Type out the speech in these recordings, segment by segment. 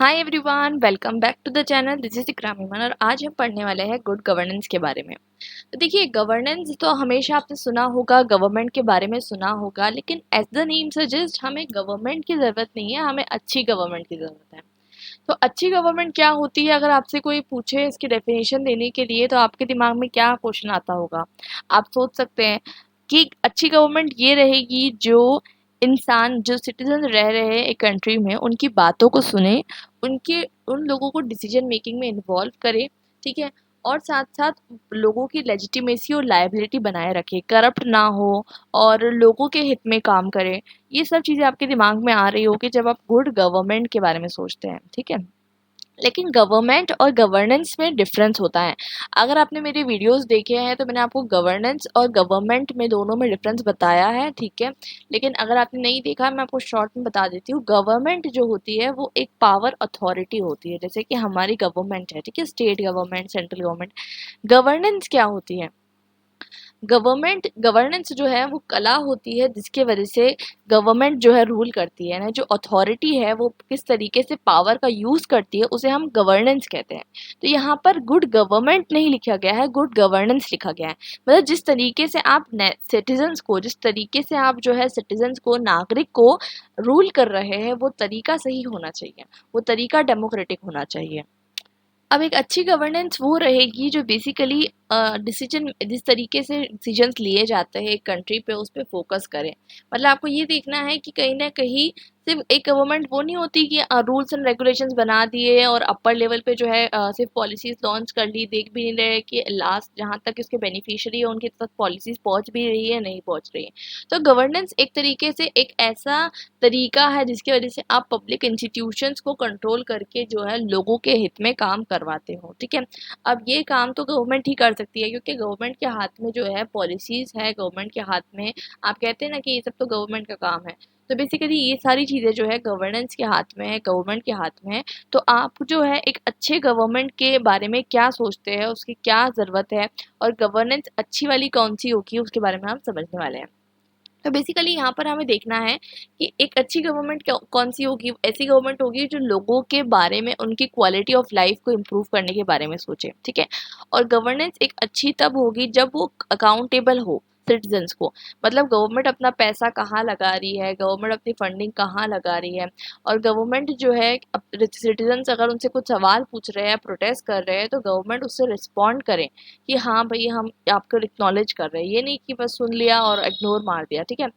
Hi everyone, welcome back to the channel. This is Ikram Iman और आज हम पढ़ने वाले हैं गुड गवर्नेंस के बारे में। तो देखिए, गवर्नेंस तो हमेशा आपने सुना होगा, गवर्नमेंट के बारे में सुना होगा, लेकिन एज द नेम सजेस्ट हमें गवर्नमेंट की ज़रूरत नहीं है, हमें अच्छी गवर्नमेंट की ज़रूरत है। तो अच्छी गवर्नमेंट क्या होती है? अगर आपसे कोई पूछे इसकी डेफिनेशन देने के लिए तो आपके दिमाग में क्या क्वेश्चन आता होगा? आप सोच सकते हैं कि अच्छी गवर्नमेंट ये रहेगी जो इंसान, जो सिटीजन रह रहे हैं एक कंट्री में, उनकी बातों को सुने, उनके उन लोगों को डिसीजन मेकिंग में इन्वॉल्व करे, ठीक है, और साथ साथ लोगों की लेजिटिमेसी और लायबिलिटी बनाए रखे, करप्ट ना हो और लोगों के हित में काम करे। ये सब चीज़ें आपके दिमाग में आ रही होगी जब आप गुड गवर्नमेंट के बारे में सोचते हैं, ठीक है। लेकिन गवर्नमेंट और गवर्नेंस में डिफरेंस होता है। अगर आपने मेरे वीडियोस देखे हैं तो मैंने आपको गवर्नेंस और गवर्नमेंट में दोनों में डिफरेंस बताया है, ठीक है। लेकिन अगर आपने नहीं देखा, मैं आपको शॉर्ट में बता देती हूँ। गवर्नमेंट जो होती है वो एक पावर अथॉरिटी होती है, जैसे कि हमारी गवर्नमेंट है, ठीक है, state government, central government. Governance क्या होती है? गवर्नमेंट गवर्नेंस जो है वो कला होती है जिसके वजह से गवर्नमेंट जो है रूल करती है ना, जो अथॉरिटी है वो किस तरीके से पावर का यूज़ करती है उसे हम गवर्नेंस कहते हैं। तो यहाँ पर गुड गवर्नमेंट नहीं लिखा गया है, गुड गवर्नेंस लिखा गया है। मतलब जिस तरीके से आप सिटीजन्स को, जिस तरीके से आप जो है सिटीजन्स को, नागरिक को रूल कर रहे हैं, वो तरीका सही होना चाहिए, वो तरीका डेमोक्रेटिक होना चाहिए। अब एक अच्छी गवर्नेंस वो रहेगी जो बेसिकली डिसीजन, जिस तरीके से डिसीजंस लिए जाते हैं एक कंट्री पे, उस पे फोकस करें। मतलब आपको ये देखना है कि कहीं ना कहीं सिर्फ एक गवर्नमेंट वो नहीं होती कि रूल्स एंड रेगुलेशंस बना दिए और अपर लेवल पे जो है सिर्फ पॉलिसीज लॉन्च कर ली, देख भी नहीं रहे कि लास्ट जहाँ तक इसके बेनिफिशियरी है उनके तक पॉलिसीज पहुँच भी रही है, नहीं पहुँच रही है। तो गवर्नेंस एक तरीके से एक ऐसा तरीका है जिसकी वजह से आप पब्लिक इंस्टीट्यूशंस को कंट्रोल करके जो है लोगों के हित में काम करवाते हो, ठीक है। अब ये काम तो गवर्नमेंट ही कर सकती है क्योंकि गवर्नमेंट के हाथ में जो है पॉलिसीज है, गवर्नमेंट के हाथ में। आप कहते हैं ना कि ये सब तो गवर्नमेंट का काम है, तो बेसिकली ये सारी चीज़ें जो है गवर्नेंस के हाथ में है, गवर्नमेंट के हाथ में है। तो आप जो है एक अच्छे गवर्नमेंट के बारे में क्या सोचते हैं, उसकी क्या ज़रूरत है और गवर्नेंस अच्छी वाली कौन सी होगी, उसके बारे में हम समझने वाले हैं। तो बेसिकली यहाँ पर हमें देखना है कि एक अच्छी गवर्नमेंट कौन सी होगी। ऐसी गवर्नमेंट होगी जो लोगों के बारे में, उनकी क्वालिटी ऑफ लाइफ को इम्प्रूव करने के बारे में सोचे, ठीक है। और गवर्नेंस एक अच्छी तब होगी जब वो अकाउंटेबल हो सिटीजन्स को। मतलब गवर्नमेंट अपना पैसा कहाँ लगा रही है, गवर्नमेंट अपनी फंडिंग कहाँ लगा रही है, और गवर्नमेंट जो है सिटीजन्स अगर उनसे कुछ सवाल पूछ रहे हैं, प्रोटेस्ट कर रहे हैं, तो गवर्नमेंट उससे रिस्पॉन्ड करें कि हाँ भाई, हम आपको एक्नॉलेज कर रहे हैं, ये नहीं कि बस सुन लिया और इग्नोर मार दिया, ठीक है।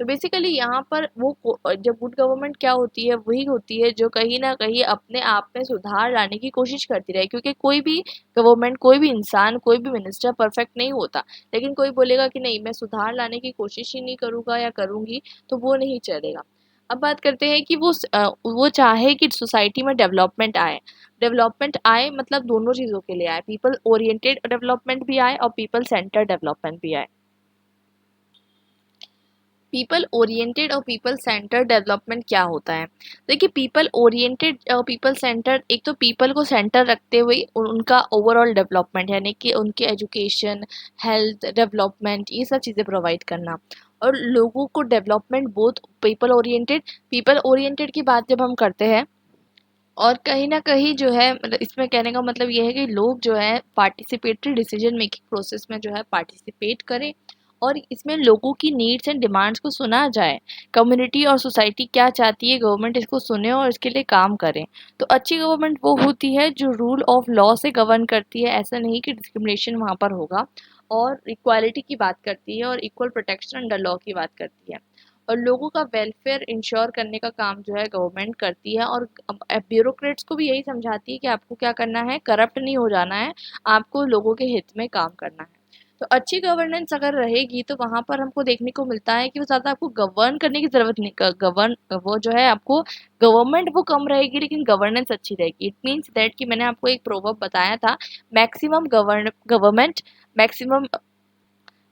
तो बेसिकली यहाँ पर वो जब गुड गवर्नमेंट क्या होती है, वही होती है जो कहीं ना कहीं अपने आप में सुधार लाने की कोशिश करती रहे, क्योंकि कोई भी गवर्नमेंट, कोई भी इंसान, कोई भी मिनिस्टर परफेक्ट नहीं होता। लेकिन कोई बोलेगा कि नहीं, मैं सुधार लाने की कोशिश ही नहीं करूँगा या करूँगी, तो वो नहीं चलेगा। अब बात करते हैं कि वो चाहे कि सोसाइटी में डेवलपमेंट आए। डेवलपमेंट आए मतलब दोनों चीज़ों के लिए आए, पीपल ओरिएंटेड डेवलपमेंट भी आए और पीपल सेंटर डेवलपमेंट भी आए। पीपल ओरिएंटेड और पीपल सेंटर डेवलपमेंट क्या होता है? देखिए, पीपल ओरिएंटेड और पीपल सेंटर, एक तो पीपल को सेंटर रखते हुए उनका ओवरऑल डेवलपमेंट, यानी कि उनके एजुकेशन, हेल्थ, डेवलपमेंट, ये सब चीज़ें प्रोवाइड करना। और लोगों को डेवलपमेंट बोथ पीपल ओरिएंटेड की बात जब हम करते हैं, और कहीं न कहीं जो है, मतलब इसमें कहने का मतलब ये है कि लोग जो है पार्टिसिपेटरी डिसीजन मेकिंग प्रोसेस में जो है पार्टिसिपेट करें, और इसमें लोगों की नीड्स एंड डिमांड्स को सुना जाए। कम्युनिटी और सोसाइटी क्या चाहती है, गवर्नमेंट इसको सुने और इसके लिए काम करें। तो अच्छी गवर्नमेंट वो होती है जो रूल ऑफ लॉ से गवर्न करती है, ऐसा नहीं कि डिस्क्रिमिनेशन वहाँ पर होगा, और इक्वालिटी की बात करती है और इक्वल प्रोटेक्शन अंडर लॉ की बात करती है, और लोगों का वेलफेयर इंश्योर करने का काम जो है गवर्नमेंट करती है। और ब्यूरोक्रेट्स को भी यही समझाती है कि आपको क्या करना है, करप्ट नहीं हो जाना है, आपको लोगों के हित में काम करना है। तो अच्छी गवर्नेंस अगर रहेगी तो वहाँ पर हमको देखने को मिलता है कि वो ज़्यादा आपको गवर्न करने की ज़रूरत नहीं, गवर्न वो जो है आपको, गवर्नमेंट वो कम रहेगी लेकिन गवर्नेंस अच्छी रहेगी। इट मीन्स दैट कि मैंने आपको एक प्रोवर्ब बताया था, maximum government, maximum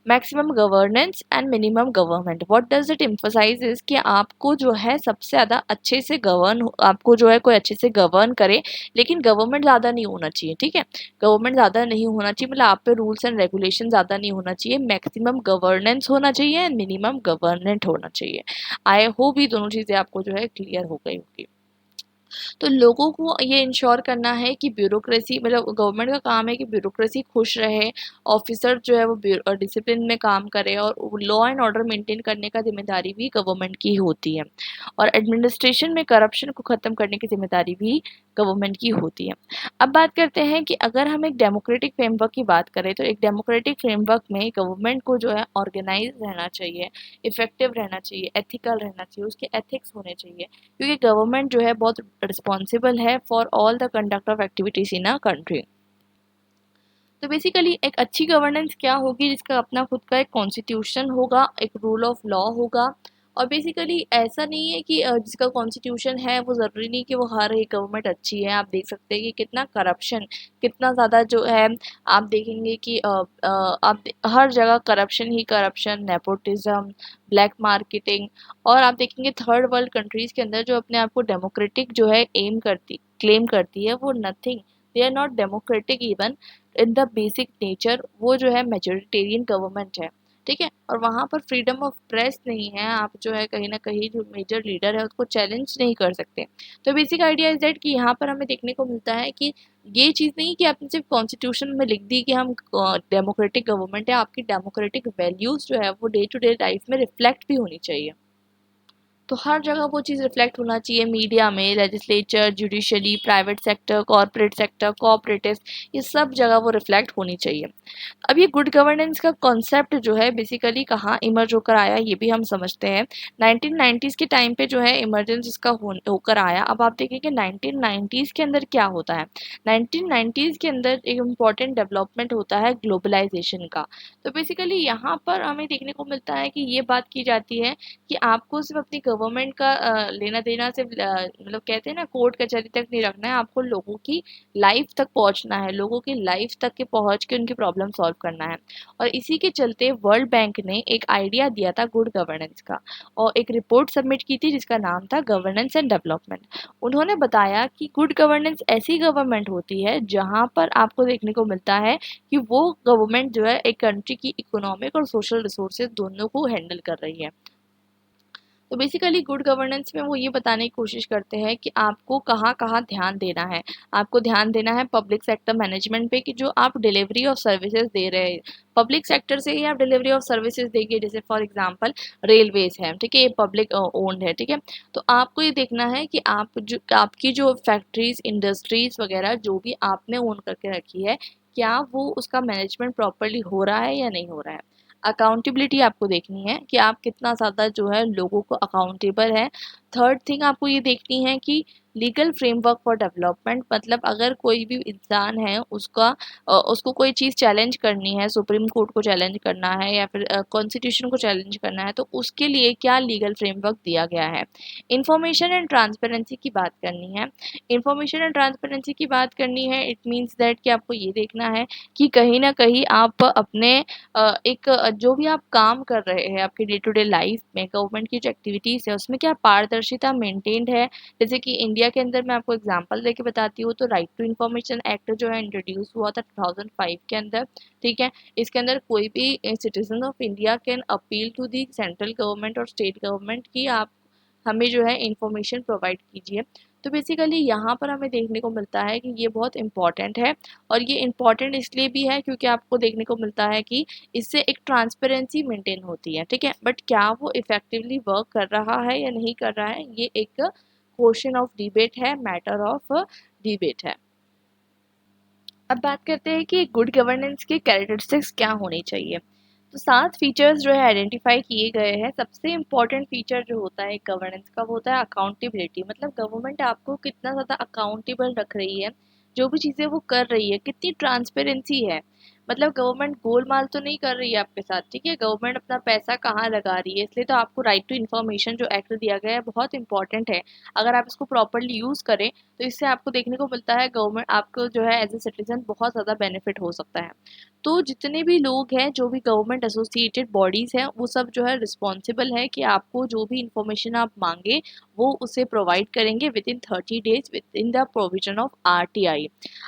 maximum governance and minimum government. What does it emphasise is कि आपको जो है सबसे ज़्यादा अच्छे से गवर्न, आपको जो है कोई अच्छे से गवर्न करे, लेकिन गवर्नमेंट ज़्यादा नहीं होना चाहिए, ठीक है। गवर्नमेंट ज़्यादा नहीं होना चाहिए, मतलब आप पे रूल्स एंड रेगुलेशन ज़्यादा नहीं होना चाहिए, मैक्सिमम गवर्नेंस होना चाहिए एंड मिनिमम गवर्नेंट होना चाहिए। आई होप ये दोनों चीज़ें आपको जो है क्लियर हो गई होगी। तो लोगों को ये इंश्योर करना है कि ब्यूरोक्रेसी मतलब गवर्नमेंट का काम है कि ब्यूरोक्रेसी खुश रहे, ऑफिसर जो है वो डिसिप्लिन में काम करे और लॉ एंड ऑर्डर मेंटेन करने का जिम्मेदारी भी गवर्नमेंट की होती है और एडमिनिस्ट्रेशन में करप्शन को ख़त्म करने की जिम्मेदारी भी गवर्नमेंट की होती है। अब बात करते हैं कि अगर हम एक डेमोक्रेटिक फ्रेमवर्क की बात करें तो एक डेमोक्रेटिक फ्रेमवर्क में गवर्नमेंट को जो है ऑर्गेनाइज रहना चाहिए, इफेक्टिव रहना चाहिए, एथिकल रहना चाहिए, उसके एथिक्स होने चाहिए क्योंकि गवर्नमेंट जो है बहुत रिस्पॉन्सिबल है for all the conduct of activities in a country. तो बेसिकली एक अच्छी गवर्नेंस क्या होगी जिसका अपना खुद का एक कॉन्स्टिट्यूशन होगा, एक रूल ऑफ लॉ होगा और बेसिकली ऐसा नहीं है कि जिसका कॉन्स्टिट्यूशन है वो ज़रूरी नहीं कि वो हर एक गवर्नमेंट अच्छी है। आप देख सकते हैं कि कितना करप्शन कितना ज़्यादा जो है आप देखेंगे कि हर जगह करप्शन ही करप्शन, नेपोटिज्म, ब्लैक मार्केटिंग और आप देखेंगे थर्ड वर्ल्ड कंट्रीज़ के अंदर जो अपने आप को डेमोक्रेटिक जो है क्लेम करती है वो nothing, they are not democratic even in the basic nature. वो जो है मेजोरिटेरियन गवर्नमेंट है, ठीक है, और वहाँ पर फ्रीडम ऑफ प्रेस नहीं है। आप जो है कहीं ना कहीं जो मेजर लीडर है उसको चैलेंज नहीं कर सकते। तो बेसिक आइडिया इज दैट कि यहाँ पर हमें देखने को मिलता है कि ये चीज़ नहीं कि आपने सिर्फ कॉन्स्टिट्यूशन में लिख दी कि हम डेमोक्रेटिक गवर्नमेंट है, आपकी डेमोक्रेटिक वैल्यूज़ जो है वो डे टू डे लाइफ में रिफ्लेक्ट भी होनी चाहिए। तो हर जगह वो चीज़ रिफ्लेक्ट होना चाहिए, मीडिया में, legislature, judiciary, private sector, corporate sector, cooperatives, ये सब जगह वो रिफ्लेक्ट होनी चाहिए। अब ये गुड गवर्नेंस का कॉन्सेप्ट जो है बेसिकली कहाँ इमर्ज होकर आया ये भी हम समझते हैं। 1990s के टाइम पे जो है इमरजेंस इसका होकर आया। अब आप देखेंगे 1990s के अंदर क्या होता है। 1990s के अंदर एक इम्पॉर्टेंट डेवलपमेंट होता है ग्लोबलाइजेशन का। तो बेसिकली यहाँ पर हमें देखने को मिलता है कि ये बात की जाती है कि आपको सिर्फ अपनी गवर्नमेंट का लेना देना सिर्फ मतलब कहते हैं ना कोर्ट कचहरी तक नहीं रखना है, आपको लोगों की लाइफ तक पहुंचना है, लोगों की लाइफ तक के पहुंच के उनकी प्रॉब्लम सॉल्व करना है। और इसी के चलते वर्ल्ड बैंक ने एक आइडिया दिया था गुड गवर्नेंस का और एक रिपोर्ट सबमिट की थी जिसका नाम था गवर्नेंस एंड डेवलपमेंट। उन्होंने बताया कि गुड गवर्नेंस ऐसी गवर्नमेंट होती है जहां पर आपको देखने को मिलता है कि वो गवर्नमेंट जो है एक कंट्री की इकोनॉमिक और सोशल रिसोर्सेज दोनों को हैंडल कर रही है। तो बेसिकली गुड गवर्नेंस में वो ये बताने की कोशिश करते हैं कि आपको कहाँ कहाँ ध्यान देना है। आपको ध्यान देना है पब्लिक सेक्टर मैनेजमेंट पे कि जो आप डिलीवरी ऑफ सर्विसेज दे रहे हैं पब्लिक सेक्टर से ही आप डिलीवरी ऑफ सर्विसेज देंगे। जैसे फॉर एग्जांपल रेलवेज है, ठीक है, ये पब्लिक ओन्ड है, ठीक है। तो आपको ये देखना है कि आपकी जो फैक्ट्रीज इंडस्ट्रीज वगैरह जो भी आपने ओन करके रखी है क्या वो उसका मैनेजमेंट प्रॉपरली हो रहा है या नहीं हो रहा है। अकाउंटेबिलिटी आपको देखनी है कि आप कितना ज़्यादा जो है लोगों को अकाउंटेबल है। थर्ड थिंग आपको ये देखनी है कि लीगल फ्रेमवर्क फॉर डेवलपमेंट, मतलब अगर कोई भी इंसान है उसको कोई चीज़ चैलेंज करनी है, सुप्रीम कोर्ट को चैलेंज करना है या फिर कॉन्स्टिट्यूशन को चैलेंज करना है तो उसके लिए क्या लीगल फ्रेमवर्क दिया गया है। इंफॉर्मेशन एंड ट्रांसपेरेंसी की बात करनी है। इंफॉर्मेशन एंड ट्रांसपेरेंसी की बात करनी है इट मीन्स दैट कि आपको ये देखना है कि कहीं ना कहीं आप अपने जो भी आप काम कर रहे हैं आपके डे टू डे लाइफ में गवर्नमेंट की जो एक्टिविटीज़ है उसमें क्या पारदर्शिता मेंटेन्ड है। जैसे कि इंडिया के अंदर मैं आपको एग्जांपल देके बताती हूँ तो राइट टू इन्फॉर्मेशन एक्ट जो है इंट्रोड्यूस हुआ था 2005 के अंदर, ठीक है। इसके अंदर कोई भी citizen of India can appeal to the central government और स्टेट गवर्नमेंट की आप हमें जो है इंफॉर्मेशन प्रोवाइड कीजिए। तो बेसिकली यहाँ पर हमें देखने को मिलता है कि ये बहुत इंपॉर्टेंट है और ये इम्पॉर्टेंट इसलिए भी है क्योंकि आपको देखने को मिलता है कि इससे एक ट्रांसपेरेंसी मेंटेन होती है, ठीक है। बट क्या वो इफेक्टिवली वर्क कर रहा है या नहीं कर रहा है ये एक क्वेश्चन ऑफ डिबेट है, मैटर ऑफ डिबेट है। अब बात करते हैं कि गुड गवर्नेंस के कैरेक्टरिस्टिक्स क्या होनी चाहिए। तो 7 फीचर्स जो है आइडेंटिफाई किए गए हैं। सबसे इम्पोर्टेंट फीचर जो होता है गवर्नेंस का वो होता है अकाउंटेबिलिटी, मतलब गवर्नमेंट आपको कितना ज़्यादा अकाउंटेबल रख रही है, जो भी चीज़ें वो कर रही है कितनी ट्रांसपेरेंसी है। मतलब गवर्नमेंट गोलमाल तो नहीं कर रही है आपके साथ, ठीक है, गवर्नमेंट अपना पैसा कहाँ लगा रही है। इसलिए तो आपको राइट टू इन्फॉर्मेशन जो एक्ट दिया गया है बहुत इंपॉर्टेंट है। अगर आप इसको प्रॉपरली यूज़ करें तो इससे आपको देखने को मिलता है गवर्नमेंट आपको जो है एज ए सिटीजन बहुत ज़्यादा बेनिफिट हो सकता है। तो जितने भी लोग हैं जो भी गवर्नमेंट एसोसिएटेड बॉडीज़ हैं वो सब जो है रिस्पॉन्सिबल है कि आपको जो भी इंफॉर्मेशन आप मांगे वो उसे प्रोवाइड करेंगे within 30 days within the provision of RTI।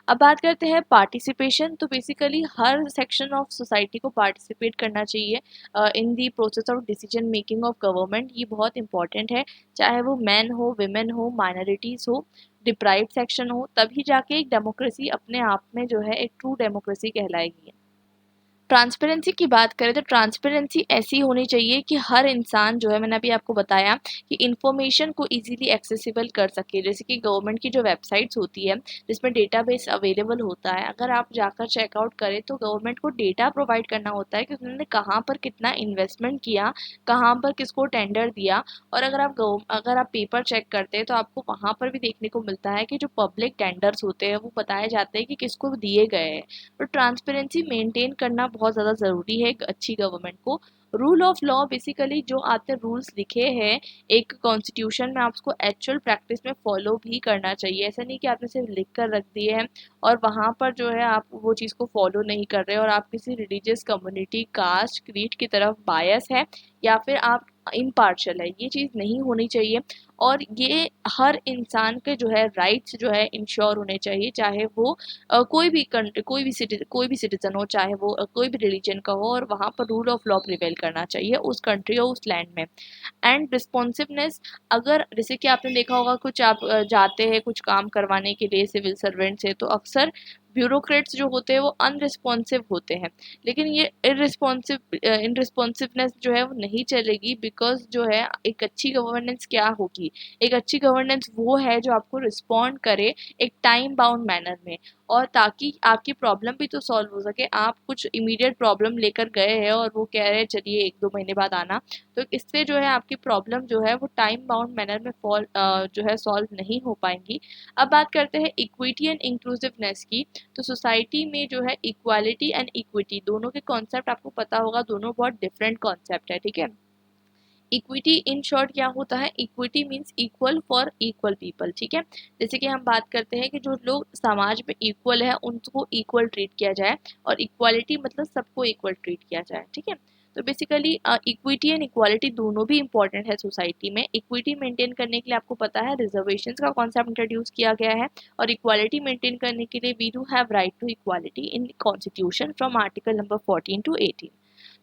अब बात करते हैं पार्टिसिपेशन। तो बेसिकली हर सेक्शन ऑफ सोसाइटी को पार्टिसिपेट करना चाहिए in the process of decision making of government. ये बहुत इंपॉर्टेंट है, चाहे वो मैन हो, विमेन हो, माइनॉरिटीज़ हो, डिप्राइव्ड सेक्शन हो, तभी जाके एक डेमोक्रेसी अपने आप में जो है एक ट्रू डेमोक्रेसी कहलाएगी। ट्रांसपेरेंसी की बात करें तो ट्रांसपेरेंसी ऐसी होनी चाहिए कि हर इंसान जो है, मैंने अभी आपको बताया कि इन्फॉर्मेशन को इजीली एक्सेसिबल कर सके। जैसे कि गवर्नमेंट की जो वेबसाइट्स होती है जिसमें डेटाबेस अवेलेबल होता है, अगर आप जाकर चेकआउट करें तो गवर्नमेंट को डेटा प्रोवाइड करना होता है कि उन्होंने कहाँ पर कितना इन्वेस्टमेंट किया, कहाँ पर किसको टेंडर दिया। और अगर आप पेपर चेक करते हैं तो आपको वहाँ पर भी देखने को मिलता है कि जो पब्लिक टेंडर्स होते हैं वो बताए जाते हैं कि किसको दिए गए हैं। तो ट्रांसपेरेंसी मेंटेन करना बहुत ज़्यादा ज़रूरी है एक अच्छी गवर्नमेंट को। रूल ऑफ लॉ बेसिकली जो आपने रूल्स लिखे हैं एक कॉन्स्टिट्यूशन में, आप उसको एक्चुअल प्रैक्टिस में फॉलो भी करना चाहिए। ऐसा नहीं कि आपने सिर्फ लिख कर रख दिए हैं और वहाँ पर जो है आप वो चीज़ को फॉलो नहीं कर रहे और आप किसी रिलीजियस कम्युनिटी, कास्ट, क्रीड की तरफ बायस है या फिर आप इम्पार्शल है। ये चीज़ नहीं होनी चाहिए और ये हर इंसान के जो है राइट्स जो है इंश्योर होने चाहिए, चाहे वो कोई भी कंट्री, कोई भी सिटीजन हो, चाहे वो कोई भी रिलीजन का हो, और वहाँ पर रूल ऑफ लॉ प्रिवेल करना चाहिए उस कंट्री और उस लैंड में। एंड रिस्पॉन्सिवनेस, अगर जैसे कि आपने देखा होगा कुछ आप जाते हैं कुछ काम करवाने के लिए सिविल सर्वेंट से, तो अक्सर ब्यूरोक्रेट्स जो होते हैं वो अनरिस्पॉन्सिव होते हैं। लेकिन ये इनरिस्पॉन्सिवनेस जो है वो नहीं चलेगी, बिकॉज जो है एक अच्छी गवर्नेंस क्या होगी, एक अच्छी गवर्नेंस वो है जो आपको रिस्पॉन्ड करे एक टाइम बाउंड मैनर में, और ताकि आपकी प्रॉब्लम भी तो सॉल्व हो सके। आप कुछ इमीडिएट प्रॉब्लम लेकर गए हैं और वो कह रहे हैं चलिए 1-2 महीने बाद आना, तो इससे जो है आपकी प्रॉब्लम जो है वो टाइम बाउंड मैनर में जो है सॉल्व नहीं हो पाएंगी। अब बात करते हैं इक्विटी एंड इंक्लूसिवनेस की। तो सोसाइटी में जो है इक्वालिटी एंड इक्विटी दोनों के कॉन्सेप्ट आपको पता होगा, दोनों बहुत डिफरेंट कॉन्सेप्ट है, ठीक है। इक्विटी इन शॉर्ट क्या होता है, equity means equal for equal people, ठीक है। जैसे कि हम बात करते हैं कि जो लोग समाज में इक्वल है उनको इक्वल ट्रीट किया जाए, और इक्वालिटी मतलब सबको इक्वल ट्रीट किया जाए, ठीक है। तो बेसिकली इक्विटी एंड इक्वालिटी दोनों भी इंपॉर्टेंट है सोसाइटी में। इक्विटी मेंटेन करने के लिए आपको पता है रिजर्वेशंस का कॉन्सेप्ट इंट्रोड्यूस किया गया है, और इक्वालिटी मेंटेन करने के लिए we do have right to equality in constitution from article number 14 to 18।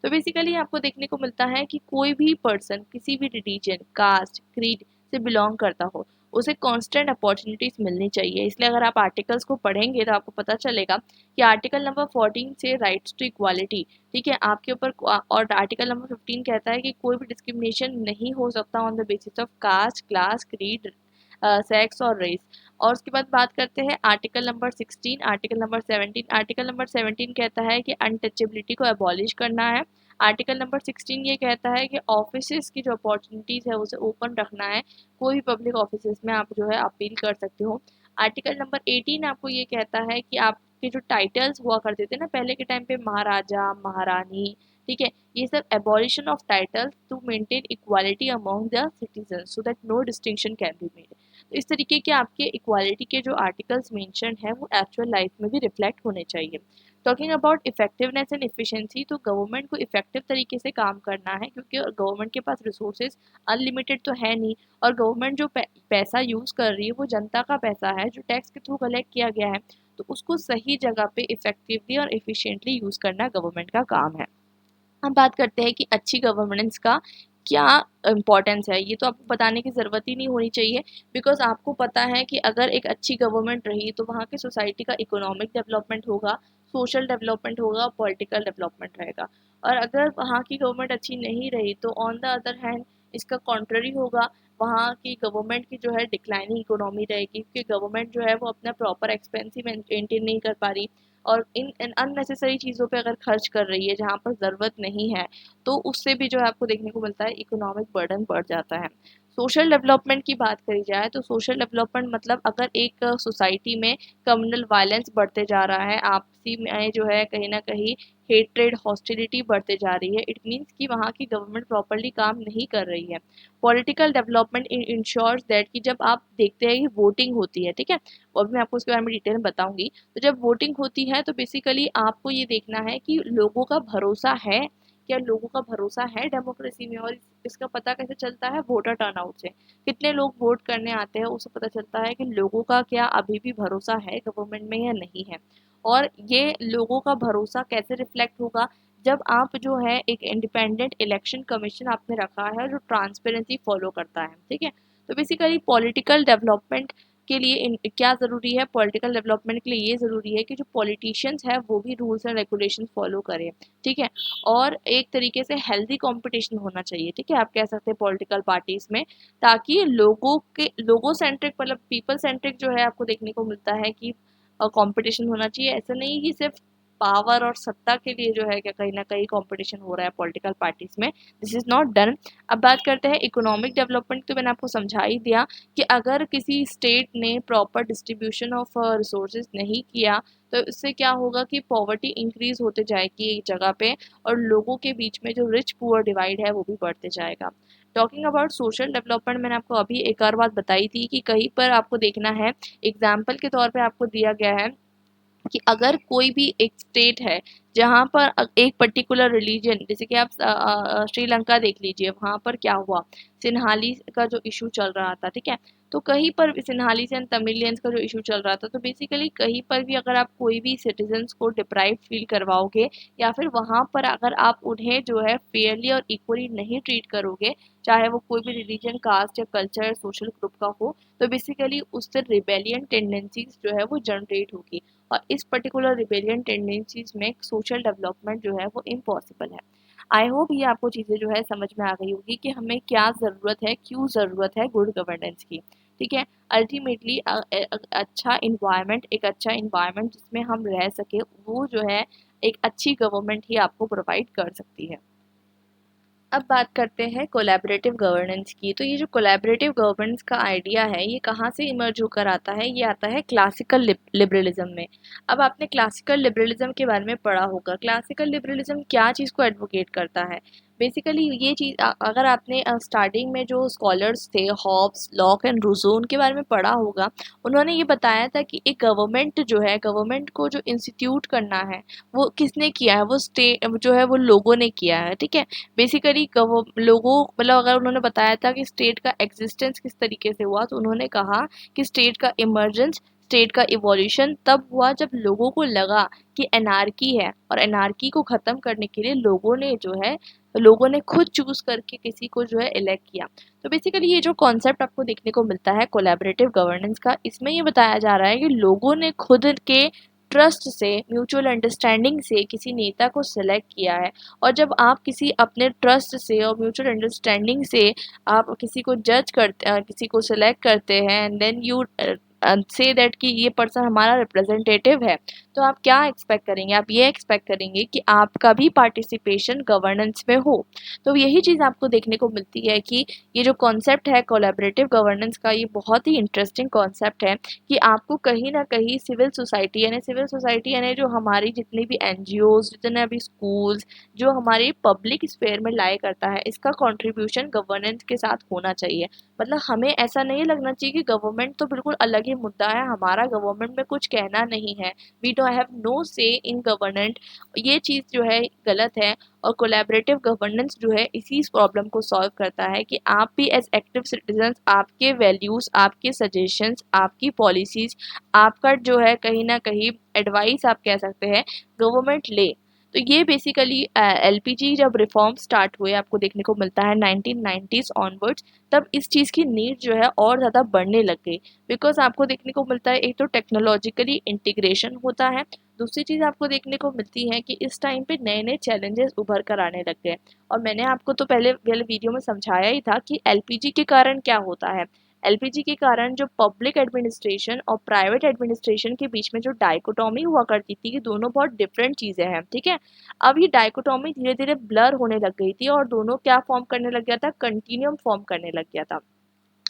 तो बेसिकली आपको देखने को मिलता है कि कोई भी पर्सन किसी भी रिलीजन, कास्ट, क्रीड से बिलोंग करता हो, उसे कांस्टेंट अपॉर्चुनिटीज मिलनी चाहिए। इसलिए अगर आप आर्टिकल्स को पढ़ेंगे तो आपको पता चलेगा कि आर्टिकल नंबर 14 से राइट्स टू इक्वालिटी, ठीक है, आपके ऊपर, और आर्टिकल नंबर 15 कहता है कि कोई भी डिस्क्रिमिनेशन नहीं हो सकता on the basis of caste, class, creed, sex और रेस। और उसके बाद बात करते हैं article number 16, article number 17। Article number 17 कहता है कि अनटचेबिलिटी को अबॉलिश करना है। आर्टिकल नंबर 16 ये कहता है कि ऑफिसेज की जो अपॉर्चुनिटीज़ है उसे ओपन रखना है, कोई भी पब्लिक ऑफिसेज में आप जो है अपील कर सकते हो। आर्टिकल नंबर 18 आपको ये कहता है कि आपके जो टाइटल्स हुआ करते थे ना पहले के टाइम पे, महाराजा, महारानी, ठीक है, ये सब abolition of titles to maintain equality among the citizen so that no distinction can be made. तो इस तरीके के आपके इक्वालिटी के जो आर्टिकल्स मेंशन है वो एक्चुअल लाइफ में भी रिफ्लेक्ट होने चाहिए। Talking about effectiveness and efficiency, तो गवर्नमेंट को इफेक्टिव तरीके से काम करना है, क्योंकि गवर्नमेंट के पास रिसोर्सेज अनलिमिटेड तो है नहीं, और गवर्नमेंट जो पैसा यूज़ कर रही है वो जनता का पैसा है जो टैक्स के थ्रू कलेक्ट किया गया है, तो उसको सही जगह पे इफेक्टिवली और इफिशिएंटली यूज़ करना गवर्नमेंट का काम है। हम बात करते हैं कि अच्छी गवर्नेंस का क्या इम्पोर्टेंस है, ये तो आपको बताने की ज़रूरत ही नहीं होनी चाहिए, बिकॉज आपको पता है कि अगर एक अच्छी गवर्नमेंट रही तो वहाँ की सोसाइटी का इकोनॉमिक डेवलपमेंट होगा, सोशल डेवलपमेंट होगा, पॉलिटिकल डेवलपमेंट रहेगा। और अगर वहाँ की गवर्नमेंट अच्छी नहीं रही तो ऑन द अदर हैंड इसका कॉन्ट्ररी होगा, वहाँ की गवर्नमेंट की जो है डिक्लाइनिंग इकोनॉमी रहेगी, क्योंकि गवर्नमेंट जो है वो अपना प्रॉपर एक्सपेंस ही मेंटेन नहीं कर पा रही, और इन अननेसेसरी चीज़ों पे अगर खर्च कर रही है जहाँ पर ज़रूरत नहीं है, तो उससे भी जो है आपको देखने को मिलता है इकोनॉमिक बर्डन बढ़ जाता है। सोशल डेवलपमेंट की बात करी जाए तो सोशल डेवलपमेंट मतलब अगर एक सोसाइटी में कम्युनल वायलेंस बढ़ते जा रहा है, आपसी में जो है कहीं ना कहीं हेट्रेड, हॉस्टिलिटी बढ़ते जा रही है, इट मीन्स कि वहाँ की गवर्नमेंट प्रॉपरली काम नहीं कर रही है। पॉलिटिकल डेवलपमेंट इंश्योर्स दैट कि जब आप देखते हैं कि वोटिंग होती है, ठीक है, वो भी मैं आपको उसके बारे में डिटेल में बताऊंगी। तो जब वोटिंग होती है तो बेसिकली आपको ये देखना है कि लोगों का भरोसा है, क्या लोगों का भरोसा है डेमोक्रेसी में। और इसका पता कैसे चलता है, वोटर टर्नआउट से, कितने लोग वोट करने आते हैं उससे पता चलता है कि लोगों का क्या अभी भी भरोसा है गवर्नमेंट में या नहीं है। और ये लोगों का भरोसा कैसे रिफ्लेक्ट होगा, जब आप जो है एक इंडिपेंडेंट इलेक्शन कमीशन आपने रखा है जो ट्रांसपेरेंसी फॉलो करता है, ठीक है। तो बेसिकली पॉलिटिकल डेवलपमेंट के लिए क्या ज़रूरी है, पॉलिटिकल डेवलपमेंट के लिए ये ज़रूरी है कि जो पॉलिटिशियंस है वो भी रूल्स एंड रेगुलेशन फॉलो करें, ठीक है। और एक तरीके से हेल्दी कंपटीशन होना चाहिए, ठीक है, आप कह सकते हैं पॉलिटिकल पार्टीज में, ताकि लोगों सेंट्रिक मतलब पीपल सेंट्रिक जो है आपको देखने को मिलता है कि कंपटीशन होना चाहिए। ऐसा नहीं कि सिर्फ पावर और सत्ता के लिए जो है क्या कहीं ना कहीं कंपटीशन हो रहा है पॉलिटिकल पार्टीज में, दिस इज नॉट डन। अब बात करते हैं इकोनॉमिक डेवलपमेंट। तो मैंने आपको समझा ही दिया कि अगर किसी स्टेट ने प्रॉपर डिस्ट्रीब्यूशन ऑफ रिसोर्सेज नहीं किया तो इससे क्या होगा कि पॉवर्टी इंक्रीज होते जाएगी एक जगह पे, और लोगों के बीच में जो रिच पुअर डिवाइड है वो भी बढ़ते जाएगा। टॉकिंग अबाउट सोशल डेवलपमेंट, मैंने आपको अभी एक और बात बताई थी कि कहीं पर आपको देखना है, एग्जाम्पल के तौर पे आपको दिया गया है कि अगर कोई भी एक स्टेट है जहाँ पर एक पर्टिकुलर रिलीजन, जैसे कि आप श्रीलंका देख लीजिए, वहाँ पर क्या हुआ, सिन्हाली का जो इशू चल रहा था, ठीक है। तो कहीं पर भी सिन्हालीस एंड तमिलियंस का जो इशू चल रहा था, तो बेसिकली कहीं पर भी अगर आप कोई भी सिटीजन्स को डिप्राइव फील करवाओगे या फिर वहाँ पर अगर आप उन्हें जो है फेयरली और इक्वली नहीं ट्रीट करोगे, चाहे वो कोई भी रिलीजन, कास्ट या कल्चर या सोशल ग्रुप का हो, तो बेसिकली उससे रिबेलियन टेंडेंसीज जो है वो जनरेट होगी, और इस पर्टिकुलर रिबेलियन टेंडेंसीज में सोशल डेवलपमेंट जो है वो इम्पॉसिबल है। आई होप ये आपको चीज़ें जो है समझ में आ गई होगी कि हमें क्या ज़रूरत है, क्यों ज़रूरत है गुड गवर्नेंस की, ठीक है। अल्टीमेटली अच्छा इन्वायरमेंट, एक अच्छा इन्वायरमेंट जिसमें हम रह सके, वो जो है एक अच्छी गवर्नमेंट ही आपको प्रोवाइड कर सकती है। अब बात करते हैं कोलैबोरेटिव गवर्नेंस की। तो ये जो कोलैबोरेटिव गवर्नेंस का आइडिया है ये कहाँ से इमर्ज होकर आता है, ये आता है क्लासिकल लिबरलिज्म में। अब आपने क्लासिकल लिबरलिज्म के बारे में पढ़ा होगा। क्लासिकल लिबरलिज्म क्या चीज़ को एडवोकेट करता है, बेसिकली ये चीज़ अगर आपने स्टार्टिंग में जो स्कॉलर्स थे, हॉब्स, लॉक एंड रूसो, उनके बारे में पढ़ा होगा, उन्होंने ये बताया था कि एक गवर्नमेंट जो है, गवर्नमेंट को जो इंस्टीट्यूट करना है वो किसने किया है, वो स्टेट जो है वो लोगों ने किया है, ठीक है। बेसिकली लोगों मतलब अगर उन्होंने बताया था कि स्टेट का एग्जिस्टेंस किस तरीके से हुआ, तो उन्होंने कहा कि स्टेट का इमर्जेंस, स्टेट का इवोल्यूशन तब हुआ जब लोगों को लगा कि एनार्की है, और एनार्की को ख़त्म करने के लिए लोगों ने खुद चूज करके किसी को जो है इलेक्ट किया। तो बेसिकली ये जो कॉन्सेप्ट आपको देखने को मिलता है कोलैबोरेटिव गवर्नेंस का, इसमें ये बताया जा रहा है कि लोगों ने खुद के ट्रस्ट से, म्यूचुअल अंडरस्टैंडिंग से किसी नेता को सिलेक्ट किया है, और जब आप किसी अपने ट्रस्ट से और म्यूचुअल अंडरस्टैंडिंग से आप किसी को किसी को सिलेक्ट करते हैं, and then you say that कि ये पर्सन हमारा रिप्रेजेंटेटिव है, तो आप क्या एक्सपेक्ट करेंगे, आप ये एक्सपेक्ट करेंगे कि आपका भी पार्टिसिपेशन गवर्नेंस में हो। तो यही चीज़ आपको देखने को मिलती है कि ये जो कॉन्सेप्ट है कोलैबोरेटिव गवर्नेंस का, ये बहुत ही इंटरेस्टिंग कॉन्सेप्ट है कि आपको कहीं ना कहीं सिविल सोसाइटी यानी जो हमारी जितनी भी एनजीओज, जितने भी स्कूल्स, जो हमारी पब्लिक स्फेयर में लाई करता है, इसका कंट्रीब्यूशन गवर्नेंस के साथ होना चाहिए। मतलब हमें ऐसा नहीं लगना चाहिए कि गवर्नमेंट तो बिल्कुल अलग ही मुद्दा है, हमारा गवर्नमेंट में कुछ कहना नहीं है, वी डोंट हैव नो से इन गवर्नेंट, ये चीज़ जो है गलत है। और कोलैबोरेटिव गवर्नेंस जो है इसी प्रॉब्लम को सॉल्व करता है कि आप भी एज एक्टिव सिटीजन्स, आपके वैल्यूज़, आपके सजेशंस, आपकी पॉलिसीज़, आपका जो है कहीं ना कहीं एडवाइस आप कह सकते हैं, गवर्नमेंट ले। तो ये बेसिकली एलपीजी जब रिफॉर्म स्टार्ट हुए आपको देखने को मिलता है 1990s ऑनवर्ड्स, तब इस चीज़ की नीड जो है और ज़्यादा बढ़ने लग गई, बिकॉज आपको देखने को मिलता है एक तो टेक्नोलॉजिकली इंटीग्रेशन होता है, दूसरी चीज़ आपको देखने को मिलती है कि इस टाइम पे नए नए चैलेंजेस उभर कर आने लग गए। और मैंने आपको तो पहले वाले वीडियो में समझाया ही था कि एलपीजी के कारण क्या होता है। एलपीजी के कारण जो पब्लिक एडमिनिस्ट्रेशन और प्राइवेट एडमिनिस्ट्रेशन के बीच में जो डाइकोटॉमी हुआ करती थी कि दोनों बहुत डिफरेंट चीज़ें हैं, ठीक है। अब ये डाइकोटॉमी धीरे धीरे ब्लर होने लग गई थी और दोनों क्या फॉर्म करने लग गया था, कंटिन्यूम फॉर्म करने लग गया था।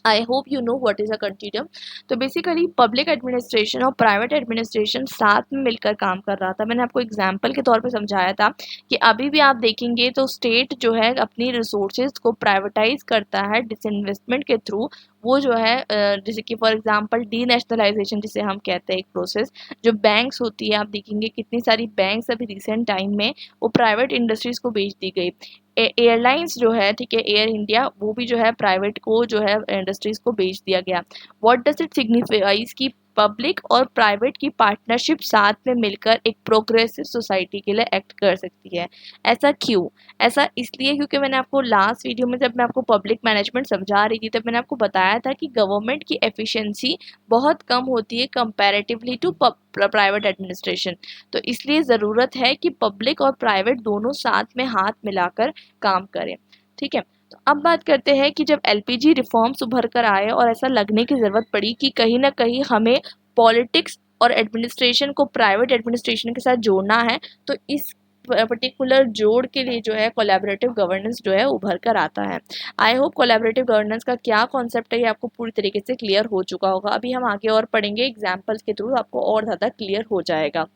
I hope you know what is a continuum. तो बेसिकली पब्लिक एडमिनिस्ट्रेशन और प्राइवेट एडमिनिस्ट्रेशन साथ में मिलकर काम कर रहा था। मैंने आपको एग्जाम्पल के तौर पे समझाया था कि अभी भी आप देखेंगे तो स्टेट जो है अपनी रिसोर्सेज को प्राइवेटाइज करता है डिसइन्वेस्टमेंट के थ्रू। वो जो है जैसे कि फॉर एग्जांपल डी नेशनलाइजेशन जिसे हम कहते हैं, एक प्रोसेस, जो बैंक्स होती है, आप देखेंगे कितनी सारी बैंक्स अभी रिसेंट टाइम में वो प्राइवेट इंडस्ट्रीज को बेच दी गई। एयरलाइंस जो है, ठीक है, एयर इंडिया, वो भी जो है प्राइवेट को जो है इंडस्ट्रीज को बेच दिया गया। व्हाट डज इट सिग्निफाइज कि पब्लिक और प्राइवेट की पार्टनरशिप साथ में मिलकर एक प्रोग्रेसिव सोसाइटी के लिए एक्ट कर सकती है। ऐसा क्यों? ऐसा इसलिए क्योंकि मैंने आपको लास्ट वीडियो में जब मैं आपको पब्लिक मैनेजमेंट समझा रही थी तब मैंने आपको बताया था कि गवर्नमेंट की एफिशिएंसी बहुत कम होती है कंपैरेटिवली टू प्राइवेट एडमिनिस्ट्रेशन। तो इसलिए ज़रूरत है कि पब्लिक और प्राइवेट दोनों साथ में हाथ मिलाकर काम करें। ठीक है, तो अब बात करते हैं कि जब एलपीजी रिफॉर्म्स उभर कर आए और ऐसा लगने की ज़रूरत पड़ी कि कहीं ना कहीं हमें पॉलिटिक्स और एडमिनिस्ट्रेशन को प्राइवेट एडमिनिस्ट्रेशन के साथ जोड़ना है, तो इस पर्टिकुलर जोड़ के लिए जो है कोलैबोरेटिव गवर्नेंस जो है उभर कर आता है। आई होप कोलैबोरेटिव गवर्नेंस का क्या कॉन्सेप्ट है ये आपको पूरी तरीके से क्लियर हो चुका होगा। अभी हम आगे और पढ़ेंगे एग्जाम्पल्स के थ्रू, आपको और ज़्यादा क्लियर हो जाएगा।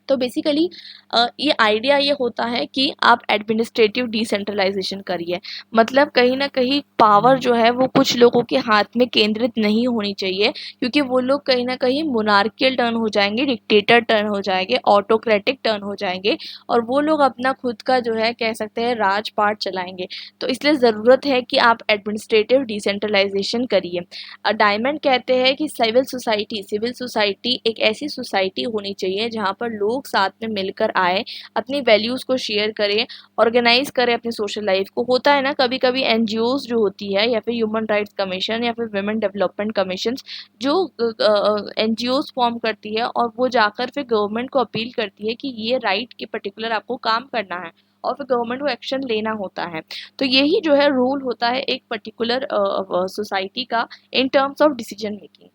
तो बेसिकली ये आइडिया ये होता है कि आप एडमिनिस्ट्रेटिव डिसेंट्रलाइजेशन करिए। मतलब कहीं ना कहीं पावर जो है वो कुछ लोगों के हाथ में केंद्रित नहीं होनी चाहिए, क्योंकि वो लोग कहीं ना कहीं मोनार्कियल टर्न हो जाएंगे, डिक्टेटर टर्न हो जाएंगे, ऑटोक्रेटिक टर्न हो जाएंगे, और वो लोग अपना खुद का जो है कह सकते हैं राजपाट चलाएंगे। तो इसलिए ज़रूरत है कि आप एडमिनिस्ट्रेटिव डिसेंट्रलाइजेशन करिए। डायमंड कहते हैं कि सिविल सोसाइटी एक ऐसी सोसाइटी होनी चाहिए जहाँ पर लोग साथ में मिलकर आए, अपनी वैल्यूज़ को शेयर करें, ऑर्गेनाइज करें अपनी सोशल लाइफ को। होता है ना कभी कभी एनजीओज जो होती है या फिर ह्यूमन राइट्स कमीशन या फिर वुमेन डेवलपमेंट कमीशन जो एनजीओज फॉर्म करती है और वो जाकर फिर गवर्नमेंट को अपील करती है कि ये राइट के पर्टिकुलर आपको काम करना है, और फिर गवर्नमेंट को एक्शन लेना होता है। तो यही जो है रूल होता है एक पर्टिकुलर सोसाइटी का in terms of decision making.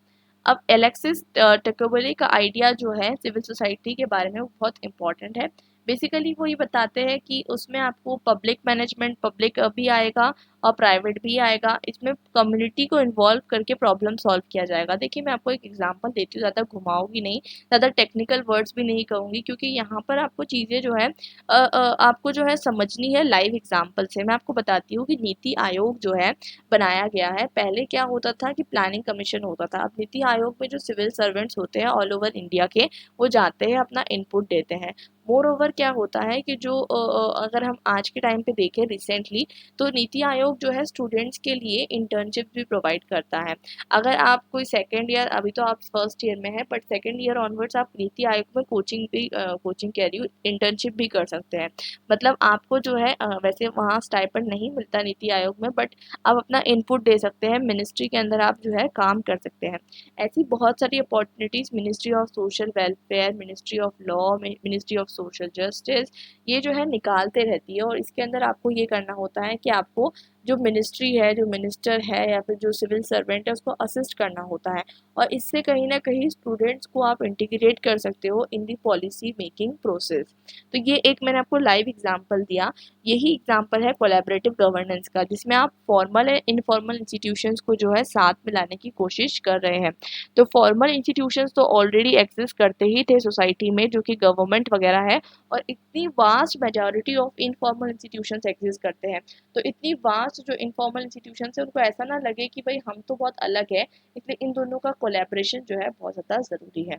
अब एलेक्सिस टोक्योबोली का आइडिया जो है सिविल सोसाइटी के बारे में वो बहुत इंपॉर्टेंट है। बेसिकली वो ये बताते हैं कि उसमें आपको पब्लिक मैनेजमेंट, पब्लिक भी आएगा और प्राइवेट भी आएगा। इसमें कम्युनिटी को इन्वॉल्व करके प्रॉब्लम सॉल्व किया जाएगा। देखिए मैं आपको एक एग्जांपल देती हूँ, ज़्यादा घुमाऊंगी नहीं, ज़्यादा टेक्निकल वर्ड्स भी नहीं कहूँगी, क्योंकि यहाँ पर आपको चीज़ें जो है आपको जो है समझनी है लाइव एग्जाम्पल से। मैं आपको बताती हूँ कि नीति आयोग जो है बनाया गया है। पहले क्या होता था कि प्लानिंग कमीशन होता था। अब नीति आयोग में जो सिविल सर्वेंट्स होते हैं ऑल ओवर इंडिया के, वो जाते हैं अपना इनपुट देते हैं। मोर ओवर क्या होता है कि जो अगर हम आज के टाइम पे देखें रिसेंटली, तो नीति आयोग जो है स्टूडेंट्स के लिए इंटर्नशिप भी प्रोवाइड करता है। अगर आप कोई सेकेंड ईयर, अभी तो आप फर्स्ट ईयर में है, बट सेकेंड ईयर ऑनवर्ड्स आप नीति आयोग में कोचिंग कह रही हूँ, इंटर्नशिप भी कर सकते हैं। मतलब आपको जो है वैसे वहाँ स्टाइपेंड नहीं मिलता नीति आयोग में, बट आप अपना इनपुट दे सकते हैं, मिनिस्ट्री के अंदर आप जो है काम कर सकते हैं। ऐसी बहुत सारी opportunities ministry of social welfare, ministry of law, ministry of social justice ये जो है निकालते रहती है। और इसके अंदर आपको ये करना होता है कि आपको जो मिनिस्ट्री है, जो मिनिस्टर है या फिर जो सिविल सर्वेंट है उसको असिस्ट करना होता है। और इससे कहीं ना कहीं स्टूडेंट्स को आप इंटीग्रेट कर सकते हो इन दी पॉलिसी मेकिंग प्रोसेस। तो ये एक मैंने आपको लाइव एग्जांपल दिया। यही एग्जांपल है कोलैबोरेटिव गवर्नेंस का, जिसमें आप फॉर्मल एंड इनफॉर्मल इंस्टीट्यूशंस को जो है साथ में लाने की कोशिश कर रहे हैं। तो फॉर्मल इंस्टीट्यूशंस तो ऑलरेडी एग्जिस्ट करते ही थे सोसाइटी में, जो कि गवर्नमेंट वगैरह है, और इतनी vast majority of informal institutions exist करते हैं। तो इतनी वास्ट जो इनफॉर्मल इंस्टीट्यूशंस है उनको ऐसा ना लगे कि भाई हम तो बहुत अलग है, इसलिए इन दोनों का कोलैबोरेशन जो है बहुत ज़्यादा ज़रूरी है।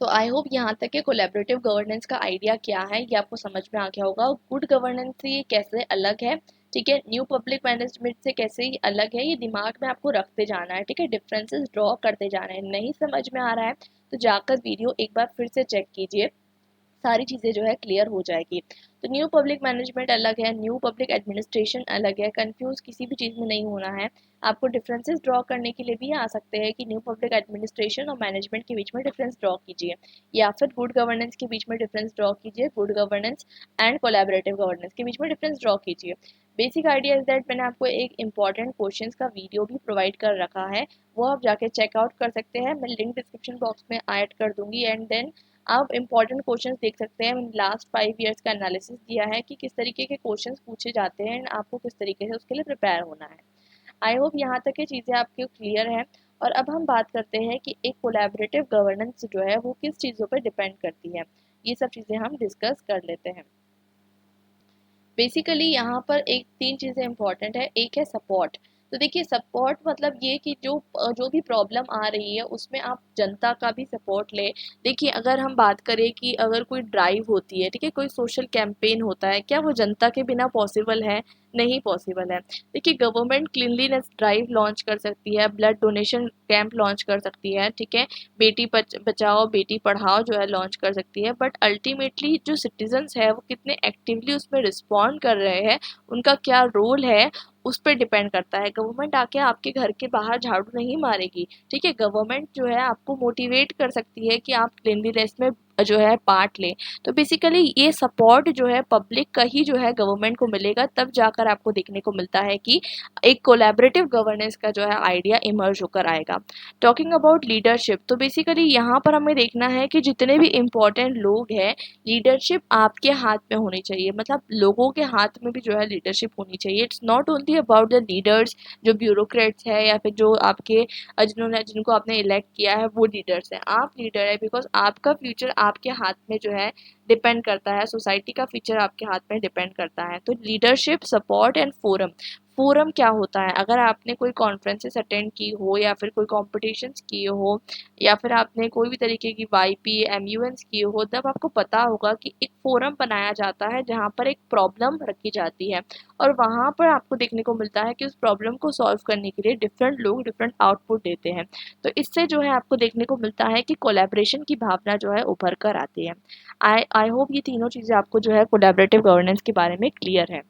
तो आई होप यहाँ तक के कोलैबोरेटिव गवर्नेंस का आइडिया क्या है ये आपको समझ में आ गया होगा। गुड गवर्नेंस से ये कैसे अलग है, ठीक है, न्यू पब्लिक मैनेजमेंट से कैसे ही अलग है, ये दिमाग में आपको रखते जाना है। ठीक है, डिफरेंसेस ड्रॉ करते जाना है। नहीं समझ में आ रहा है तो जाकर वीडियो एक बार फिर से चेक कीजिए, सारी चीज़ें जो है क्लियर हो जाएगी। तो न्यू पब्लिक मैनेजमेंट अलग है, न्यू पब्लिक एडमिनिस्ट्रेशन अलग है। कंफ्यूज किसी भी चीज़ में नहीं होना है। आपको डिफरेंसेस ड्रॉ करने के लिए भी आ सकते हैं कि न्यू पब्लिक एडमिनिस्ट्रेशन और मैनेजमेंट के बीच में डिफरेंस ड्रॉ कीजिए, या फिर गुड गवर्नेंस के बीच में डिफरेंस ड्रॉ कीजिए, good governance and collaborative governance के बीच में डिफरेंस ड्रॉ कीजिए। बेसिक आइडिया इज दैट मैंने आपको एक इंपॉर्टेंट क्वेश्चंस का वीडियो भी प्रोवाइड कर रखा है, वो आप जाके चेकआउट कर सकते हैं। मैं लिंक डिस्क्रिप्शन बॉक्स में ऐड कर दूंगी, एंड देन आप इंपॉर्टेंट क्वेश्चंस देख सकते हैं। मैंने लास्ट 5 ईयर्स का एनालिसिस दिया है कि किस तरीके के क्वेश्चंस पूछे जाते हैं एंड आपको किस तरीके से उसके लिए प्रिपेयर होना है। आई होप यहाँ तक ये चीज़ें आपके क्लियर हैं। और अब हम बात करते हैं कि एक कोलैबोरेटिव गवर्नेंस जो है वो किस चीज़ों पर डिपेंड करती है। ये सब चीज़ें हम डिस्कस कर लेते हैं। बेसिकली यहाँ पर एक तीन चीज़ें इंपॉर्टेंट है। एक है सपोर्ट। तो देखिए सपोर्ट मतलब ये कि जो भी प्रॉब्लम आ रही है उसमें आप जनता का भी सपोर्ट लें। देखिए अगर हम बात करें कि अगर कोई ड्राइव होती है, ठीक है, कोई सोशल कैंपेन होता है, क्या वो जनता के बिना पॉसिबल है? नहीं पॉसिबल है। देखिए गवर्नमेंट क्लीनलीनेस ड्राइव लॉन्च कर सकती है, ब्लड डोनेशन कैंप लॉन्च कर सकती है, ठीक है, बेटी बचाओ बेटी पढ़ाओ जो है लॉन्च कर सकती है, बट अल्टीमेटली जो सिटीजन्स है वो कितने एक्टिवली उसमें रिस्पॉन्ड कर रहे हैं, उनका क्या रोल है, उस पर डिपेंड करता है। गवर्नमेंट आके आपके घर के बाहर झाड़ू नहीं मारेगी, ठीक है, गवर्नमेंट जो है आपको मोटिवेट कर सकती है कि आप क्लीनलीनेस में जो है पार्ट लें। तो बेसिकली ये सपोर्ट जो है पब्लिक का ही जो है गवर्नमेंट को मिलेगा, तब जाकर आपको देखने को मिलता है कि एक कोलैबोरेटिव गवर्नेंस का जो है आइडिया इमर्ज होकर आएगा। टॉकिंग अबाउट लीडरशिप, तो बेसिकली यहाँ पर हमें देखना है कि जितने भी इम्पोर्टेंट लोग हैं, लीडरशिप आपके हाथ में होनी चाहिए, मतलब लोगों के हाथ में भी जो है लीडरशिप होनी चाहिए। It's not only about the leaders जो ब्यूरोक्रेट्स है या फिर जो आपके जिन्होंने जिनको आपने इलेक्ट किया है वो लीडर्स हैं, आप लीडर है बिकॉज आपका फ्यूचर आपके हाथ में जो है डिपेंड करता है, सोसाइटी का फ्यूचर आपके हाथ में डिपेंड करता है। तो leadership support and forum. Forum क्या होता है? अगर आपने कोई कॉन्फ्रेंसेस अटेंड की हो या फिर कोई कॉम्पिटिशन्स किए हो या फिर आपने कोई भी तरीके की वाईपी एमयूएन्स किए हो, तब आपको पता होगा कि एक फोरम बनाया जाता है जहाँ पर एक प्रॉब्लम रखी जाती है और वहाँ पर आपको देखने को मिलता है कि उस प्रॉब्लम को सॉल्व करने के लिए डिफरेंट लोग डिफरेंट आउटपुट देते हैं। तो इससे जो है आपको देखने को मिलता है कि कोलैबोरेशन की भावना जो है उभर कर आती है। आई आई होप ये तीनों चीज़ें आपको जो है कोलैबोरेटिव गवर्नेंस के बारे में क्लियर है।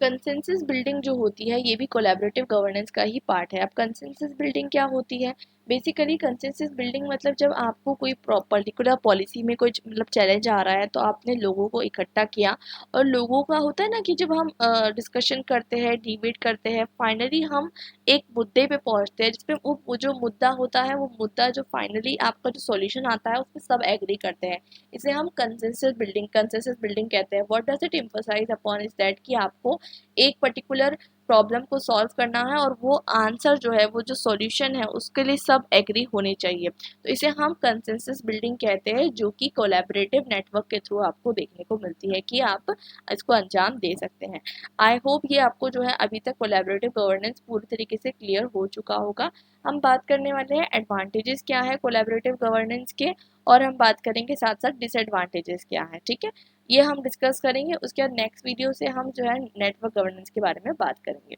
कंसेंसस बिल्डिंग जो होती है ये भी कोलैबोरेटिव गवर्नेंस का ही पार्ट है। अब कंसेंसस बिल्डिंग क्या होती है? बेसिकली कंसेंसस बिल्डिंग मतलब जब आपको कोई पर्टिकुलर पॉलिसी में कोई मतलब चैलेंज आ रहा है तो आपने लोगों को इकट्ठा किया और लोगों का होता है ना कि जब हम डिस्कशन करते हैं डिबेट करते हैं फाइनली हम एक मुद्दे पे पहुंचते हैं जिसपे वो जो मुद्दा होता है वो मुद्दा जो फाइनली आपका जो सॉल्यूशन आता है उस पर सब एग्री करते हैं। इसे हम कंसेंसस बिल्डिंग कहते हैं। What does it emphasise upon is that कि आपको एक पर्टिकुलर प्रॉब्लम को सॉल्व करना है और वो आंसर जो है वो जो सॉल्यूशन है उसके लिए सब एग्री होने चाहिए। तो इसे हम कंसेंसस बिल्डिंग कहते हैं जो कि कोलैबोरेटिव नेटवर्क के थ्रू आपको देखने को मिलती है कि आप इसको अंजाम दे सकते हैं। आई होप ये आपको जो है अभी तक कोलैबोरेटिव गवर्नेंस पूरी तरीके से क्लियर हो चुका होगा। हम बात करने वाले हैं एडवांटेजेस क्या है कोलैबोरेटिव गवर्नेंस के और हम बात करेंगे साथ साथ डिसएडवांटेजेस क्या है, ठीक है, ये हम डिस्कस करेंगे। उसके बाद नेक्स्ट वीडियो से हम जो है नेटवर्क गवर्नेंस के बारे में बात करेंगे।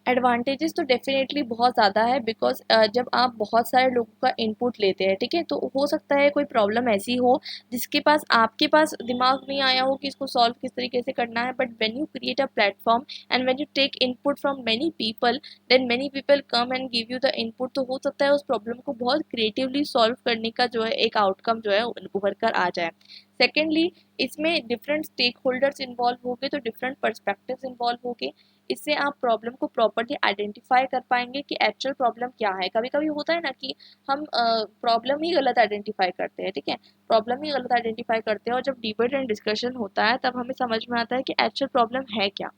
एडवांटेजेस तो डेफिनेटली बहुत ज़्यादा है बिकॉज जब आप बहुत सारे लोगों का इनपुट लेते हैं, ठीक है, तो हो सकता है कोई प्रॉब्लम ऐसी हो जिसके पास आपके पास दिमाग नहीं आया हो कि इसको सॉल्व किस तरीके से करना है, but when you create a platform and when you take input from many people then many people come and give you the input, तो हो सकता है उस प्रॉब्लम को बहुत क्रिएटिवली सॉल्व करने का जो है एक आउटकम जो है उभर कर आ जाए। सेकेंडली, इसमें डिफरेंट स्टेक होल्डर्स इन्वॉल्व होंगे तो डिफरेंट पर्सपेक्टिव्स इन्वॉल्व होंगे। इससे आप प्रॉब्लम को प्रॉपर्ली आइडेंटिफाई कर पाएंगे कि एक्चुअल प्रॉब्लम क्या है। कभी कभी होता है ना कि हम प्रॉब्लम ही गलत आइडेंटिफाई करते हैं, ठीक है, प्रॉब्लम ही गलत आइडेंटिफाई करते हैं और जब डिबेट एंड डिस्कशन होता है तब हमें समझ में आता है कि एक्चुअल प्रॉब्लम है क्या।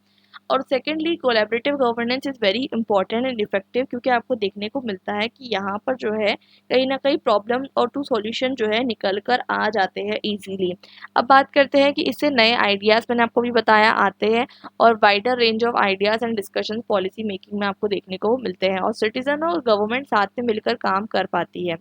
और secondly collaborative governance is very important and effective क्योंकि आपको देखने को मिलता है कि यहाँ पर जो है कहीं ना कहीं प्रॉब्लम और टू सॉल्यूशन जो है निकल कर आ जाते हैं इजीली। अब बात करते हैं कि इससे नए आइडियाज़ मैंने आपको भी बताया आते हैं और wider range of ideas and discussion policy making में आपको देखने को मिलते हैं और सिटीजन और गवर्नमेंट साथ में मिलकर काम कर पाती है।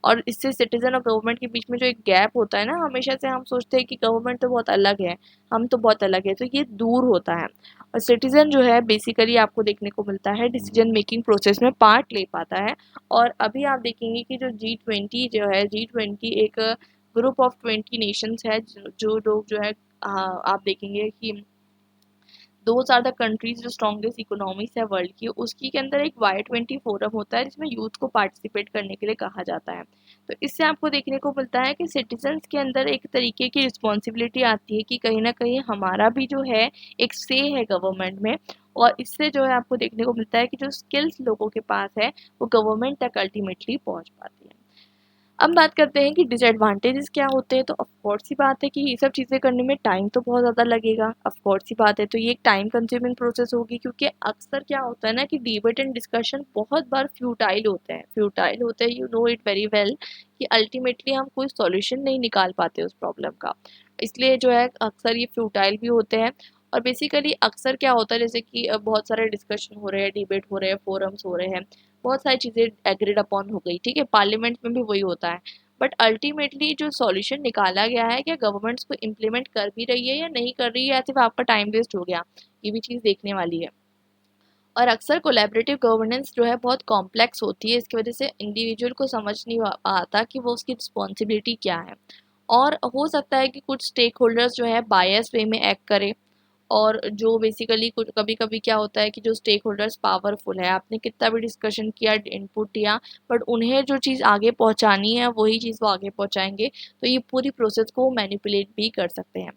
और इससे सिटीजन और गवर्नमेंट के बीच में जो एक गैप होता है ना, हमेशा से हम सोचते हैं कि गवर्नमेंट तो बहुत अलग है, हम तो बहुत अलग है, तो ये दूर होता है और सिटीजन जो है बेसिकली आपको देखने को मिलता है डिसीजन मेकिंग प्रोसेस में पार्ट ले पाता है। और अभी आप देखेंगे कि जो G20 जो है, G20 एक ग्रुप ऑफ 20 नेशंस है जो लोग जो है आप देखेंगे कि दोज आर द कंट्रीज जो स्ट्रॉन्गेस्ट इकोनॉमीज है वर्ल्ड की, उसकी के अंदर एक Y20 फोरम होता है जिसमें यूथ को पार्टिसिपेट करने के लिए कहा जाता है। तो इससे आपको देखने को मिलता है कि सिटीजन्स के अंदर एक तरीके की रिस्पॉन्सिबिलिटी आती है कि कहीं ना कहीं हमारा भी जो है एक से है गवर्नमेंट में। और इससे जो है आपको देखने को मिलता है कि जो स्किल्स लोगों के पास है वो गवर्नमेंट तक अल्टीमेटली पहुंच पाती है। अब बात करते हैं कि डिसएडवांटेजेस क्या होते हैं। तो ऑफ कोर्स सी बात है कि ये सब चीज़ें करने में टाइम तो बहुत ज़्यादा लगेगा। ऑफ कोर्स सी बात है, तो ये एक टाइम कंज्यूमिंग प्रोसेस होगी क्योंकि अक्सर क्या होता है ना कि डिबेट एंड डिस्कशन बहुत बार फ्यूटाइल होते हैं you know it very well कि अल्टीमेटली हम कोई सॉल्यूशन नहीं निकाल पाते उस प्रॉब्लम का, इसलिए जो है अक्सर ये फ्यूटाइल भी होते हैं। और बेसिकली अक्सर क्या होता है, जैसे कि बहुत सारे डिस्कशन हो रहे हैं, डिबेट हो रहे हैं, फोरम्स हो रहे हैं, बहुत सारी चीज़ें एग्रीड अपॉन हो गई, ठीक है, पार्लियामेंट में भी वही होता है। बट अल्टीमेटली जो सॉल्यूशन निकाला गया है, क्या गवर्नमेंट्स को इम्प्लीमेंट कर भी रही है या नहीं कर रही है, या सिर्फ आपका टाइम वेस्ट हो गया, ये भी चीज़ देखने वाली है। और अक्सर कोलैबोरेटिव गवर्नेंस जो है बहुत कॉम्प्लेक्स होती है, इसकी वजह से इंडिविजुअल को समझ नहीं आता कि वो उसकी रिस्पॉन्सिबिलिटी क्या है। और हो सकता है कि कुछ स्टेक होल्डर्स जो है बायस वे में एक्ट करें, और जो बेसिकली कुछ कभी कभी क्या होता है कि जो स्टेक होल्डर्स पावरफुल है, आपने कितना भी डिस्कशन किया, इनपुट दिया, बट उन्हें जो चीज़ आगे पहुंचानी है वही चीज़ वो आगे पहुंचाएंगे, तो ये पूरी प्रोसेस को मैनिपुलेट भी कर सकते हैं।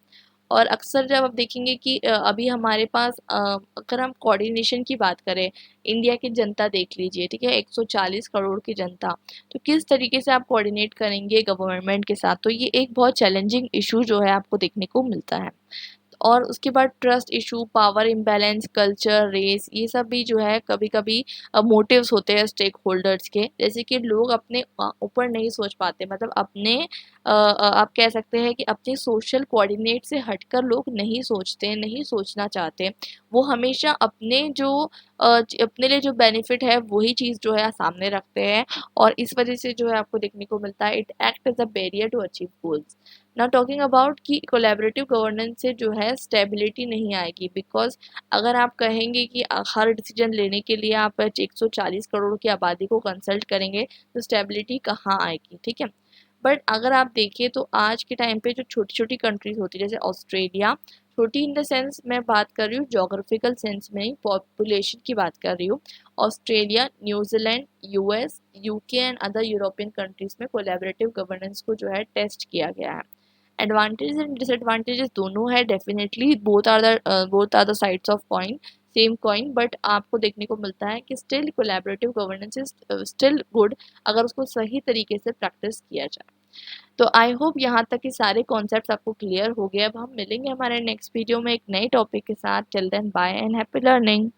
और अक्सर जब आप देखेंगे कि अभी हमारे पास अगर हम कोऑर्डिनेशन की बात करें, इंडिया की जनता देख लीजिए, ठीक है, 140 करोड़ की जनता, तो किस तरीके से आप कोऑर्डिनेट करेंगे गवर्नमेंट के साथ, तो ये एक बहुत चैलेंजिंग इशू जो है आपको देखने को मिलता है। और उसके बाद trust issue, power imbalance, culture, race, ये सब भी जो है कभी कभी मोटिव्स होते हैं स्टेक होल्डर्स के, जैसे कि लोग अपने ऊपर नहीं सोच पाते, मतलब अपने आप कह सकते हैं कि अपने सोशल कोऑर्डिनेट से हटकर लोग नहीं सोचते, नहीं सोचना चाहते। वो हमेशा अपने जो अपने लिए जो बेनिफिट है वही चीज़ जो है सामने रखते हैं, और इस वजह से जो है आपको देखने को मिलता है it act as a barrier to achieve goals. Now talking about कि कोलैबोरेटिव गवर्नेंस से जो है स्टेबिलिटी नहीं आएगी, बिकॉज अगर आप कहेंगे कि हर डिसीजन लेने के लिए आप 140 करोड़ की आबादी को कंसल्ट करेंगे, तो स्टेबिलिटी कहाँ आएगी, ठीक है। बट अगर आप देखिए तो आज के टाइम पे जो छोटी छोटी कंट्रीज होती है, जैसे ऑस्ट्रेलिया, छोटी इन द सेंस मैं बात कर रही हूँ जोग्राफिकल सेंस में, पॉपुलेशन की बात कर रही हूँ, Australia, New Zealand, US, UK and other European countries में कोलैबोरेटिव गवर्नेंस को जो है टेस्ट किया गया है। एडवांटेजेस एंड डिसएडवांटेजेस दोनों है, definitely both are the sides of coin, same coin, but आपको देखने को मिलता है कि still collaborative governance is still good अगर उसको सही तरीके से प्रैक्टिस किया जाए। तो आई होप यहाँ तक के सारे कॉन्सेप्ट्स आपको क्लियर हो गए। अब हम मिलेंगे हमारे नेक्स्ट वीडियो में एक नए टॉपिक के साथ। Till then bye and happy learning.